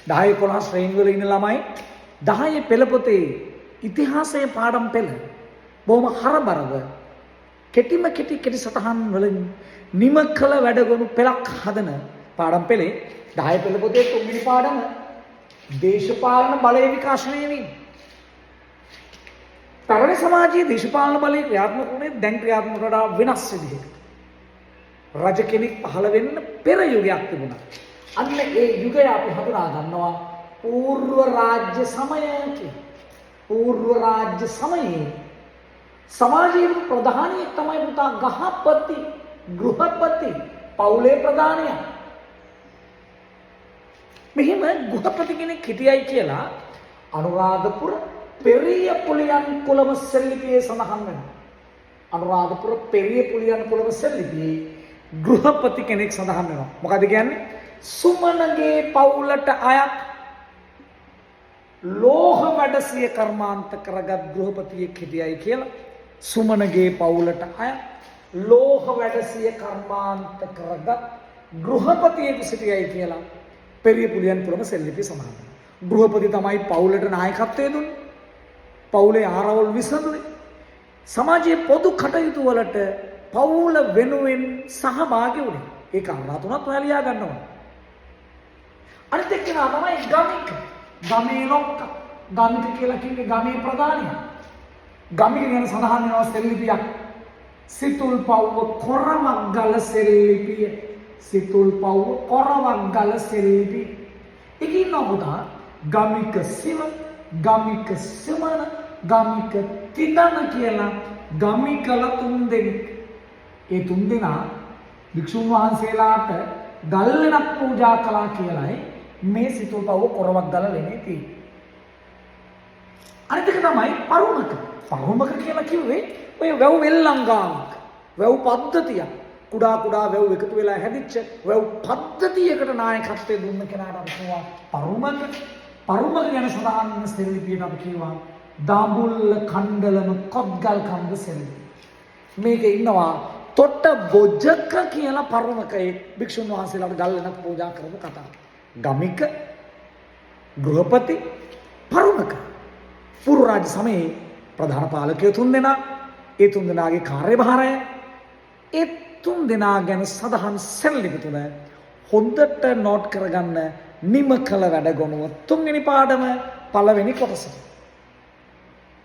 10 11 ශ්‍රේණි වල ඉන්න ළමයි 10 පෙළ පොතේ ඉතිහාසයේ පාඩම් පෙළ බොහොම හරබරව කෙටි සටහන් වලින් නිම කළ වැඩගොනු පෙළක් හදන පාඩම් පෙළේ 10 පෙළ පොතේ 3 වෙනි පාඩම දේශපාලන බලය විකාශනය වීම. පැරණි සමාජයේ දේශපාලන බලය ක්‍රියාත්මක වුණේ දැන් ක්‍රියාත්මක වඩා වෙනස් විදිහකට. රජ කෙනෙක් පහළ වෙන්න පෙර යුගයක් තිබුණා. අන්න ඒ යුගය අපි හඳුනා ගන්නවා පූර්ව රාජ්‍ය සමය කියලා. පූර්ව රාජ්‍ය සමයේ සමාජයේ ප්‍රධානියෙක් තමයි පුතා ගහපති, ගෘහපති, පවුලේ ප්‍රධානියා. මෙහිම ගෘහපති කෙනෙක් හිටියයි කියලා අනුරාධපුර පෙරිය පුලියන් කුලම සෙල්ලිපියේ සඳහන් වෙනවා. අනුරාධපුර පෙරිය පුලියන් කුලම සෙල්ලිපියේ ගෘහපති කෙනෙක් සඳහන් වෙනවා. මොකද කියන්නේ? සුමනගේ පවුලට අයත් ලෝහ වැඩසිය කර්මාන්ත කරගත් ගෘහපතියෙක් හිටියයි කියලා. සුමනගේ පවුලට අයත් ලෝහ වැඩසිය කර්මාන්ත කරගත් ගෘහපතියෙක් සිටියයි කියලා පෙරිය පුලියන් කුලම සෙල්ලිපියේ සඳහන් වෙනවා. ගෘහපති තමයි පවුලට නායකත්වය දුන්නේ. පවුලේ ආරවුල් විසඳුනේ. සමාජයේ පොදු කටයුතු වලට පවුල වෙනුවෙන් සහභාගී වුණේ. ඒක අනුරාතුනත් ඔයාලා ලියා ගන්න ඕනේ. අනිත් එක්කෙනා තමයි ගමික. ගමේ ලොක්ක. ගමික කියලා කියන්නේ ගමේ ප්‍රධානියා. ගමික ගැන සඳහන් වෙනවා සෙල්ලිපියක්. සිතුල් පවුව කොරවක්ගල සෙල්ලිපිය. සිතුල් පවුව කොරවක්ගල සෙල්ලිපිය. ඒකින් නෝදා ගමික සිව, ගමික සමන, ගමික තිදන කියලා ගමිකල 3 දෙනෙක්. ඒ 3 දෙනා වික්ෂුන් වහන්සේලාට ගල්ලෙනක් පූජා කළා කියලායි මේ සිතුල් පවුව කොරවක්ගල වෙන්නේ තියෙන්නේ. අනිත් එක තමයි පරුමක. පරුමක කියලා කිව්වේ ඔය වැව් වෙල්ලංගාමක. වැව් පද්ධතියක්. කුඩා වැව් එකතු වෙලා හැදිච්ච වැව් පද්ධතියකට නායකත්වය දුන්න කෙනාට අපි කියනවා පරුමක. පරුමක ගැන සඳහන් වෙන සෙල්ලිපියට අපි කියනවා දාඹුල්ල කණ්ඩලම කොත්ගල් කන්ද සෙල්ලිපිය. මේකේ ඉන්නවා තොට බොජක කියලා පරුමකයේ භික්ෂුන් වහන්සේලාට ගල්ලෙනක් පූජා කරපු කතාව. ගමික, ගෘහපති, පරුමක. පූර්ව රාජ්‍ය සමයේ ප්‍රධාන පාලකයෝ 3 දෙනා. ඒ 3 දෙනාගේ කාර්යභාරය ඒ 3 දෙනා ගැන සඳහන් සෙල්ලිපි තුන හොඳට නෝට් කරගන්න නිම කළ වැඩ ගොනුව 3 වෙනි පාඩම පළවෙනි කොටස.